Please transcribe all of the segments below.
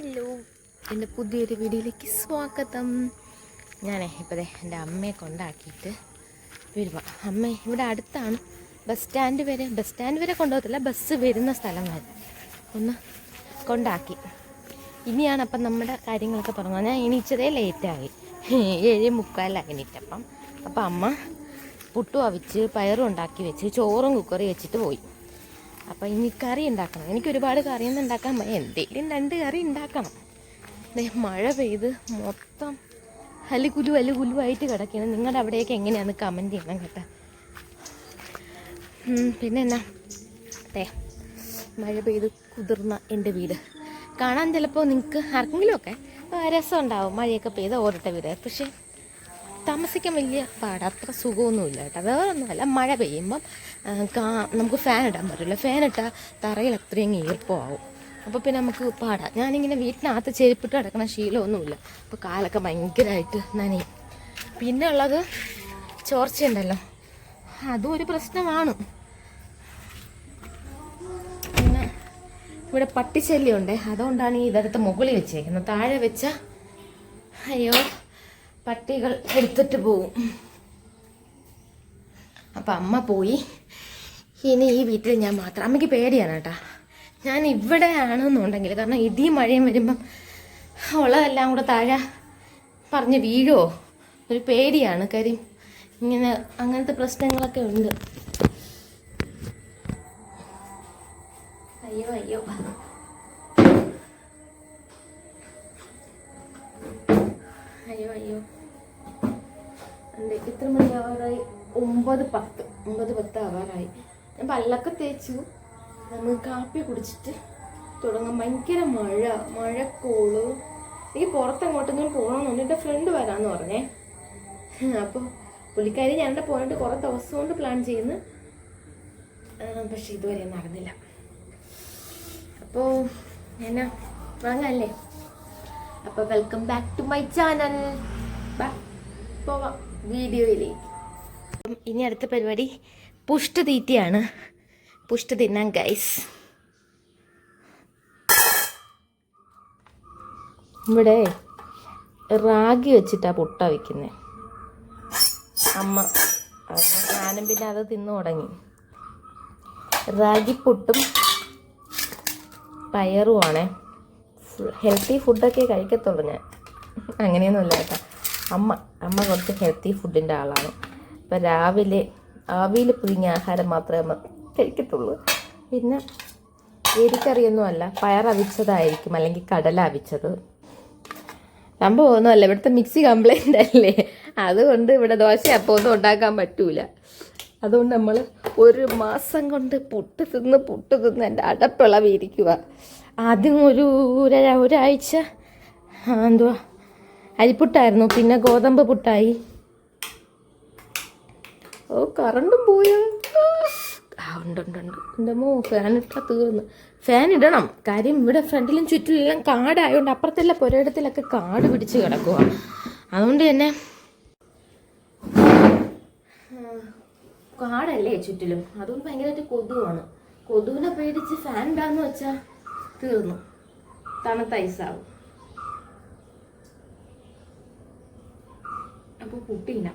Hello, എൻ്റെ പുതിയൊരു വീഡിയോയിലേക്ക് സ്വാഗതം. ഇപ്പോഴേ എൻ്റെ അമ്മയെ കൊണ്ടാക്കിയിട്ട് വരുക. അമ്മ ഇവിടെ അടുത്താണ്, ബസ് സ്റ്റാൻഡ് വരെ കൊണ്ടുപോകത്തില്ല, ബസ് വരുന്ന സ്ഥലം വരെ ഒന്ന് കൊണ്ടാക്കി. ഇനിയാണ് അപ്പം നമ്മുടെ കാര്യങ്ങളൊക്കെ തുടങ്ങുക. ഞാൻ എണീച്ചതേ ലേറ്റായി, 7:45 എണീറ്റപ്പം. അപ്പം അമ്മ പുട്ടും അവിച്ച് പയറും ഉണ്ടാക്കി വെച്ച് ചോറും കുക്കറി വെച്ചിട്ട് പോയി. അപ്പം ഇനി കറി ഉണ്ടാക്കണം. എനിക്ക് ഒരുപാട് കറിയൊന്നും ഉണ്ടാക്കാൻ എന്തെങ്കിലും 2 കറി ഉണ്ടാക്കണം. മഴ പെയ്ത് മൊത്തം അലുകുലുവായിട്ട് കിടക്കുകയാണ്. നിങ്ങളുടെ അവിടെയൊക്കെ എങ്ങനെയാണെന്ന് കമൻറ്റ് ചെയ്യണം കേട്ടോ. പിന്നെ എന്നാ മഴ പെയ്ത് കുതിർന്ന എൻ്റെ വീട് കാണാൻ ചിലപ്പോൾ നിങ്ങൾക്ക് ആർക്കെങ്കിലുമൊക്കെ രസം ഉണ്ടാവും. മഴയൊക്കെ പെയ്ത് ഓരോ വീട്, പക്ഷേ താമസിക്കാൻ വലിയ അത്ര സുഖമൊന്നുമില്ല കേട്ടോ. വേറെ ഒന്നുമല്ല, മഴ പെയ്യുമ്പം നമുക്ക് ഫാൻ ഇടാൻ പറ്റില്ല. ഫാൻ ഇട്ടാൽ തറയിൽ അത്രയും ഈർപ്പമാവും. അപ്പോൾ പിന്നെ നമുക്ക് പാടാം. ഞാനിങ്ങനെ വീട്ടിനകത്ത് ചെരുപ്പിട്ട് കിടക്കണ ശീലമൊന്നുമില്ല. അപ്പോൾ കാലൊക്കെ ഭയങ്കരമായിട്ട് നനയും. പിന്നെ ഉള്ളത് ചോർച്ചയുണ്ടല്ലോ, അതും ഒരു പ്രശ്നമാണ്. പിന്നെ ഇവിടെ പട്ടിശല്യമുണ്ട്, അതുകൊണ്ടാണ് ഈ ഇതെടുത്ത് മുകളിൽ വെച്ചേക്കുന്നത്. താഴെ വെച്ചാൽ അയ്യോ പട്ടികൾ എടുത്തിട്ട് പോവും. അപ്പം അമ്മ പോയി. ഇനി ഈ വീട്ടിൽ ഞാൻ മാത്രം. അമ്മയ്ക്ക് പേടിയാണ് കേട്ടോ. ഞാൻ ഇവിടെ ആണെന്നുണ്ടെങ്കിൽ, കാരണം ഇടിയും മഴയും വരുമ്പം ഉള്ളതെല്ലാം കൂടെ താഴെ പറഞ്ഞ് വീഴുമോ ഒരു പേടിയാണ്. കാര്യം ഇങ്ങനെ അങ്ങനത്തെ പ്രശ്നങ്ങളൊക്കെ ഉണ്ട്. അയ്യോ അയ്യോ അയ്യോ അയ്യോ എത്ര മണിയാവാറായി? 9:10 ആവാറായി. ഞാൻ പല്ലൊക്കെ തേച്ചു, നമുക്ക് കാപ്പി കുടിച്ചിട്ട് തുടങ്ങാം. ഭയങ്കര മഴക്കോള്. എനിക്ക് പുറത്തെങ്ങോട്ടെങ്കിലും പോകണമെന്നുണ്ട്. എൻ്റെ ഫ്രണ്ട് വരാമെന്ന് പറഞ്ഞേ. അപ്പോൾ പുള്ളിക്കാരി ഞങ്ങളുടെ പോയിട്ട് കുറേ ദിവസം കൊണ്ട് പ്ലാൻ ചെയ്യുന്നു, പക്ഷെ ഇതുവരെ നടന്നില്ല. അപ്പോൾ എന്നാ വാങ്ങല്ലേ? അപ്പോൾ welcome back to my channel. പോവാം വീഡിയോയിലേക്ക്. ഇനി അടുത്ത പരിപാടി പുഷ്ട് തീറ്റയാണ്. പുഷ്ട് തിന്നാൻ ഗൈസ്. ഇവിടെ റാഗി വെച്ചിട്ടാണ് പുട്ട വയ്ക്കുന്നത് അമ്മ. ഞാനും പിന്നെ അത് തിന്നു തുടങ്ങി. റാഗി പുട്ടും പയറുമാണേ. ഹെൽത്തി ഫുഡൊക്കെ കഴിക്കത്തുള്ളൂ ഞാൻ, അങ്ങനെയൊന്നുമില്ല കേട്ടോ. അമ്മ കുറച്ച് ഹെൽത്തി ഫുഡിൻ്റെ ആളാണ്. അപ്പം രാവിലെ ആവിയിൽ പുഴുങ്ങിയ ആഹാരം മാത്രമേ അമ്മ കഴിക്കത്തുള്ളൂ. പിന്നെ എരിക്കറിയൊന്നുമല്ല, പയറവിച്ചതായിരിക്കും, അല്ലെങ്കിൽ കടല അവിച്ചത്. സംഭവമൊന്നുമല്ല, ഇവിടുത്തെ മിക്സി കംപ്ലൈൻ്റ് അല്ലേ, അതുകൊണ്ട് ഇവിടെ ദോശ അപ്പം ഒന്നും ഉണ്ടാക്കാൻ പറ്റൂല. അതുകൊണ്ട് നമ്മൾ 1 മാസം കൊണ്ട് പുട്ട് തിന്ന് എൻ്റെ അടപ്പിളവിരിക്കുക. ആദ്യം ഒരാഴ്ച എന്തുവാ അരിപ്പുട്ടായിരുന്നു, പിന്നെ ഗോതമ്പ് പുട്ടായി. ഓ കറണ്ടും പോയാ? ഉണ്ട്. എൻ്റെ ഫാൻ ഇട്ടാൽ തീർന്നു. ഫാൻ ഇടണം, കാര്യം ഇവിടെ ഫ്രണ്ടിലും ചുറ്റിലെല്ലാം കാടായതുകൊണ്ട് അപ്പുറത്തെല്ലാം പുരയിടത്തിലൊക്കെ കാട് പിടിച്ച് കിടക്കുക. അതുകൊണ്ട് തന്നെ കാടല്ലേ ചുറ്റിലും, അതുകൊണ്ട് ഭയങ്കരമായിട്ട് കൊതുവാണ്. കൊതുവിനെ പേടിച്ച് ഫാൻ ഇടാന്ന് വെച്ചാൽ തീർന്നു, തണുത്ത ഐസാവും. അപ്പോൾ പുട്ടില്ല.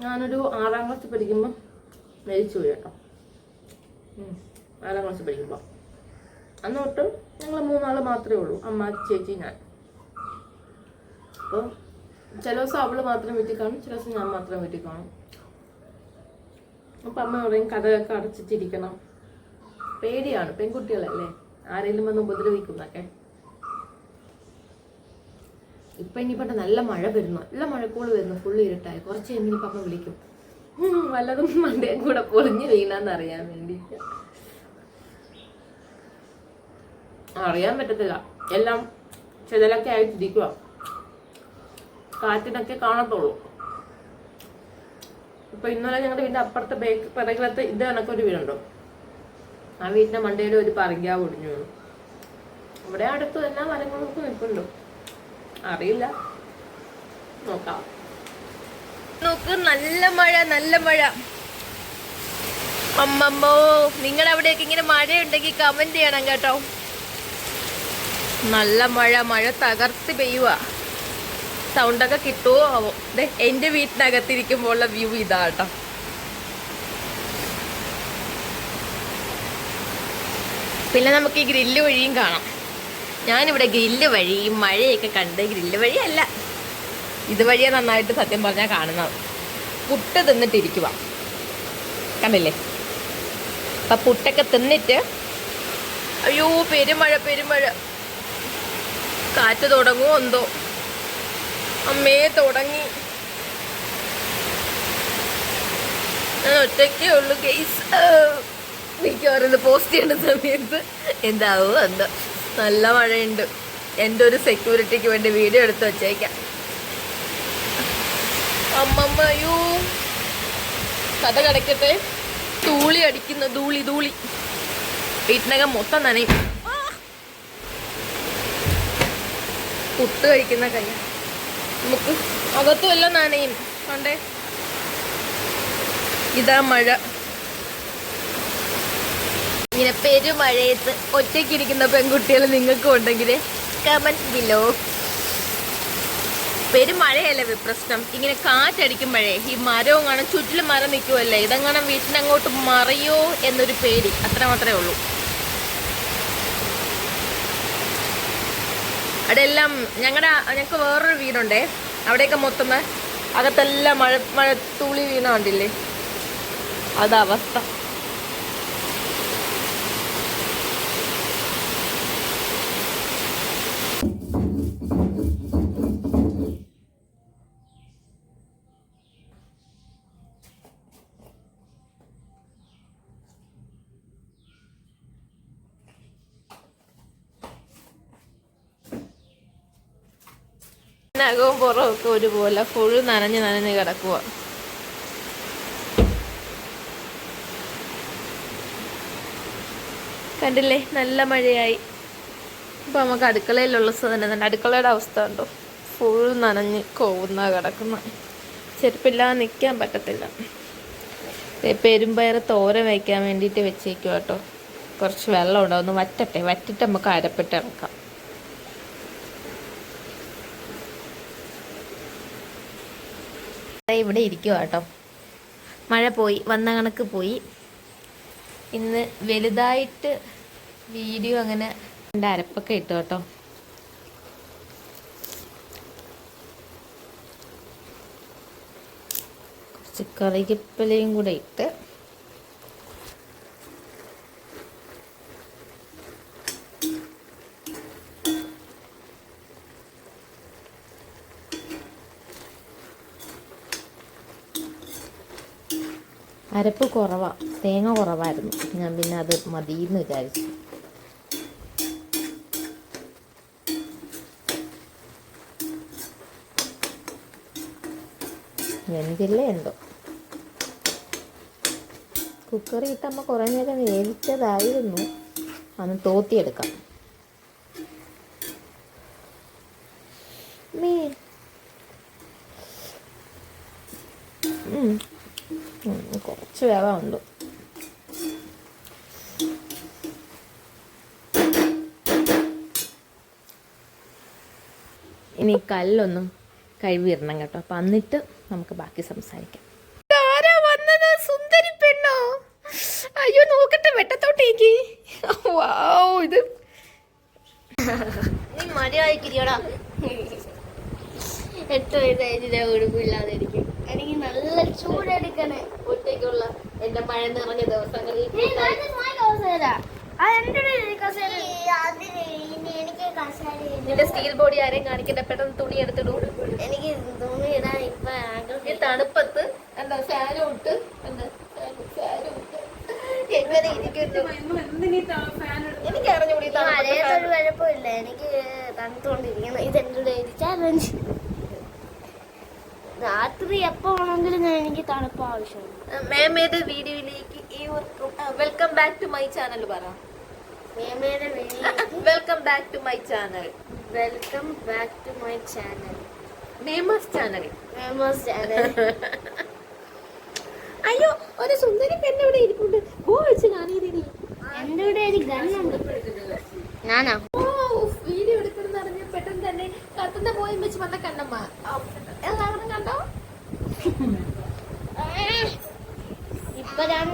ഞാനൊരു 6ാം ക്ലാസ് പഠിക്കുമ്പോൾ മരിച്ചു പോയി കേട്ടോ. 6ാം ക്ലാസ് പഠിക്കുമ്പോൾ. അന്ന് തൊട്ട് ഞങ്ങൾ 3 ആൾ മാത്രമേ ഉള്ളൂ, അമ്മ, ചേച്ചി, ഞാൻ. അപ്പോൾ ചില ദിവസം അവള് മാത്രം വീട്ടിൽ കാണും, ചില ദിവസം ഞാൻ മാത്രം വീട്ടിൽ കാണും. അപ്പം അമ്മ പറയും കഥയൊക്കെ അടച്ചിട്ടിരിക്കണം. പേടിയാണ്, പെൺകുട്ടികളല്ലേ, ആരെങ്കിലും വന്ന് ഉപദ്രവിക്കുന്നൊക്കെ. ഇപ്പം ഇനിയിപ്പോൾ നല്ല മഴ വരുന്നു, നല്ല മഴക്കോള് വരുന്നു, ഫുള്ള് ഇരുട്ടായി. കുറച്ച് കഴിഞ്ഞിപ്പോൾ അമ്മ വിളിക്കും, വല്ലതും മണ്ടയും കൂടെ പൊളിഞ്ഞ് വീണാന്നറിയാൻ വേണ്ടിയിട്ട്. അറിയാൻ പറ്റത്തില്ല, എല്ലാം ചെതലൊക്കെ ആയിട്ടിരിക്കുക, കാറ്റിനൊക്കെ കാണത്തുള്ളൂ. ഇപ്പൊ ഇന്നലെ ഞങ്ങളുടെ വീടിന്റെ അപ്പുറത്തെ പിറകിലത്തെ ഇത് കണക്കൊരു വീടുണ്ടോ, ആ വീടിന്റെ മണ്ടയിൽ ഒരു പറങ്കാവ് ഒടിഞ്ഞു വീണു. ഇവിടെ അടുത്ത് തന്നെ മരങ്ങളൊക്കെ നിൽക്കുന്നുണ്ടോ അറിയില്ല, നോക്കാം. നോക്ക്, നല്ല മഴ. അമ്മമ്മോ, നിങ്ങളുടെ അവിടെയൊക്കെ ഇങ്ങനെ മഴയുണ്ടെങ്കിൽ കമന്റ് ചെയ്യണം കേട്ടോ. നല്ല മഴ തകർത്ത് പെയ്യുക. സൗണ്ടൊക്കെ കിട്ടുമോ ആവോ? എന്റെ വീട്ടിനകത്തിരിക്കുമ്പോഴുള്ള വ്യൂ ഇതാ കേട്ടോ. പിന്നെ നമുക്ക് ഈ ഗ്രില്ല് വഴിയും കാണാം. ഞാനിവിടെ ഗ്രില്ല് വഴി ഈ മഴയൊക്കെ കണ്ട്, ഗ്രില്ല് വഴിയല്ല, ഇതുവഴിയാ നന്നായിട്ട് സത്യം പറഞ്ഞാൽ കാണുന്നത്. പുട്ട് തിന്നിട്ടിരിക്കുക കണ്ടില്ലേ? അപ്പം പുട്ടൊക്കെ തിന്നിട്ട്, അയ്യോ പെരുമഴ, കാറ്റ് തുടങ്ങുമോ എന്തോ. അമ്മേ തുടങ്ങി. ഞാൻ ഒറ്റയ്ക്കേ ഉള്ളൂ ഗെയ്സ്. മിക്കവാറും പോസ്റ്റ് ചെയ്യുന്ന സമയത്ത് എന്താവോ എന്തോ. നല്ല മഴയുണ്ട്. എൻ്റെ ഒരു സെക്യൂരിറ്റിക്ക് വേണ്ടി വീഡിയോ എടുത്ത് വച്ചേക്കാം. അമ്മമ്മ, അയ്യോ കഥ കിടക്കട്ടെ. തൂളി അടിക്കുന്നു, ധൂളി. വീട്ടിനകം മൊത്തം നനയും. പുട്ട് കഴിക്കുന്ന കൈ നമുക്ക് അകത്തും എല്ലാം നനയും. കണ്ടേ, ഇതാ മഴ. ഇങ്ങനെ പെരുമഴയത്ത് ഒറ്റയ്ക്കിരിക്കുന്ന പെൺകുട്ടികൾ നിങ്ങൾക്കും ഉണ്ടെങ്കിൽ കമന്റ് ബിലോ. പെരുമഴയല്ലേ പ്രശ്നം. ഇങ്ങനെ കാറ്റടിക്കുമ്പോഴേ ഈ മരവും കാണാൻ ചുറ്റിലും മരം നിൽക്കുമല്ലേ, ഇതെങ്ങനെ വീട്ടിനങ്ങോട്ട് മറിയോ എന്നൊരു പേടി, അത്ര മാത്രമേ ഉള്ളൂ. അവിടെയെല്ലാം ഞങ്ങൾക്ക് വേറൊരു വീടുണ്ടേ, അവിടെയൊക്കെ മൊത്തം അകത്തെല്ലാം മഴ തുള്ളി വീണ കണ്ടില്ലേ, അതവസ്ഥ. അകവും പുറമൊക്കെ ഒരുപോലെ ഫുൾ നനഞ്ഞ് കിടക്കുക. കണ്ടില്ലേ, നല്ല മഴയായി. ഇപ്പം നമുക്ക് അടുക്കളയിലുള്ള സാധനം, അടുക്കളയുടെ അവസ്ഥ ഉണ്ടോ, ഫുൾ നനഞ്ഞ് കോവുന്ന കിടക്കുന്ന. ചെരുപ്പില്ലാതെ നിൽക്കാൻ പറ്റത്തില്ല. പെരുമ്പയർ തോരൻ വയ്ക്കാൻ വേണ്ടിയിട്ട് വെച്ചേക്കുക കേട്ടോ. കുറച്ച് വെള്ളം ഉണ്ടാവും, ഒന്ന് വറ്റിട്ട് നമുക്ക് അരപ്പിട്ട് ഇറക്കാം. ഇവിടെ ഇരിക്കുക കേട്ടോ. മഴ പോയി, വന്ന കണക്ക് പോയി. ഇന്ന് വലുതായിട്ട് വീഡിയോ അങ്ങനെ അരപ്പൊക്കെ ഇട്ടു കേട്ടോ. കുറച്ച് കറിവേപ്പിലയും കൂടെ ഇട്ട് അരപ്പ് കുറവാണ്, തേങ്ങ കുറവായിരുന്നു. ഞാൻ പിന്നെ അത് മതിയെന്ന് വിചാരിച്ചു. എന്തില്ല എന്തോ. കുക്കറി ഇട്ടമ്മ കുറേ നേരം വേവിച്ചതായിരുന്നു, അന്ന് തോത്തിയെടുക്കാം. കുറച്ച് വേവുണ്ട്. ഇനി കല്ലൊന്നും കഴുകിയിടണം കേട്ടോ. അപ്പം എന്നിട്ട് നമുക്ക് ബാക്കി സംസാരിക്കാം. ആരാ വന്നത്? സുന്ദരി പെണ്ണോ? അയ്യോ നോക്കട്ടെ വെട്ടത്തോട്ടേക്ക്. ഇത് നീ മര്യാദക്കിരിക്കടാ. 8 വയസ്സായിട്ട് ഉടുപ്പില്ലാതെ ഇരിക്കും. എനിക്ക് നല്ല ചൂടെടുക്കണേ ഒറ്റയ്ക്കുള്ള എന്റെ മഴ നിറഞ്ഞ ദിവസങ്ങളിൽ. നിന്റെ സ്റ്റീൽ ബോഡി ആരെയും കാണിക്കണ്ട, പെട്ടെന്ന് തുണി എടുത്തിടും. എനിക്ക് തുണി ഇടാൻ ഇപ്പൊ തണുപ്പത്ത് എന്താ ഫാനും ഇട്ട് എങ്ങനെ ഇരിക്കുന്നു. എനിക്ക് അറിഞ്ഞൂടി, മഴയത്തൊരു കുഴപ്പമില്ല, എനിക്ക് തണുത്തുകൊണ്ടിരിക്കണം. ഇതെന്റെ ചാലഞ്ച്. രാത്രി എപ്പോ വേണമെങ്കിലും എനിക്ക് തണുപ്പ് ആവശ്യമാണ്. മേമയുടെ വീഡിയോയിലേക്ക് ഏവർക്കും welcome back to my channel പറ. മേമയുടെ വീഡിയോയിലേക്ക് welcome back to my channel. Welcome back to my channel. മേമസ് ചാനൽ. അയ്യോ ഒരു സുന്ദരി പെണ്ണ് ഇവിടെ ഇരിപ്പുണ്ട്. പോ വെച്ച് കാണിയതി. എന്റെ കൂടെ ഒരു ഗണ്ണുണ്ട്. ഞാനാ വീഡിയോ എടുക്കണം അറിഞ്ഞ പെട്ടെന്ന് തന്നെ കത്തുന്ന പോയി വെച്ച് വന്ന കണ്ണമ്മ. എല്ലാവരും കണ്ടോ? ഇപ്പഴാണ്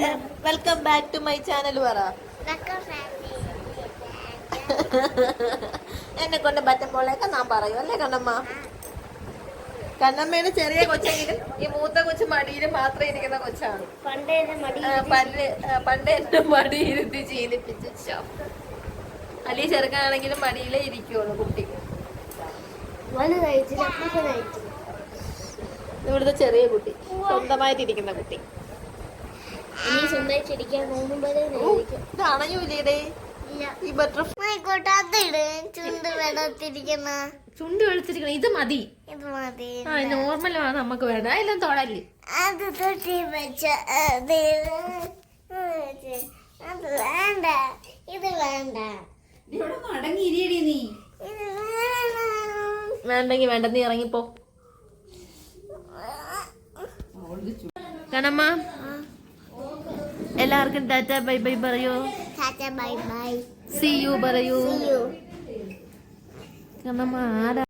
ഞാൻ welcome back to my channel. പറ എന്നെ കൊണ്ട് പറ്റുമ്പോഴേക്കെ ഞാൻ പറയും അല്ലേ കണ്ണമ്മ? കണ്ണമ്മയുടെ ചെറിയ കൊച്ചെങ്കിലും ഈ മൂത്ത കൊച്ചു മടിയിൽ മാത്രം ഇരിക്കുന്ന കൊച്ചാണ്. പണ്ട് എന്റെ മടി ഇരുത്തി ശീലിപ്പിച്ചു. അല്ലെ ചെറുക്കാണെങ്കിലും മടിയിലേ ഇരിക്കുള്ളൂ കുട്ടി. ഇവിടുത്തെ ചെറിയ കുട്ടി, സ്വന്തമായിട്ടിരിക്കുന്ന കുട്ടി. ഇത് അണയൂലേ ഈ ബട്ടർഫ്ലൈ? ചുണ്ട് വെളുത്തിരിക്കണം. ഇത് മതി, നോർമലാണ് നമുക്ക് വേണ്ട. എല്ലാം തൊടല്. അത് തൊട്ടി വെച്ച അത് വേണ്ട, ഇത് വേണ്ട. വേണ്ടെങ്കി വേണ്ട, നീ ഇറങ്ങിപ്പോ. കണ്ണമ്മ എല്ലാവർക്കും ടാറ്റ ബൈ ബൈ പറയൂ. Tata bye bye. See you പറയൂ. കണ്ണമ്മ ആരാ?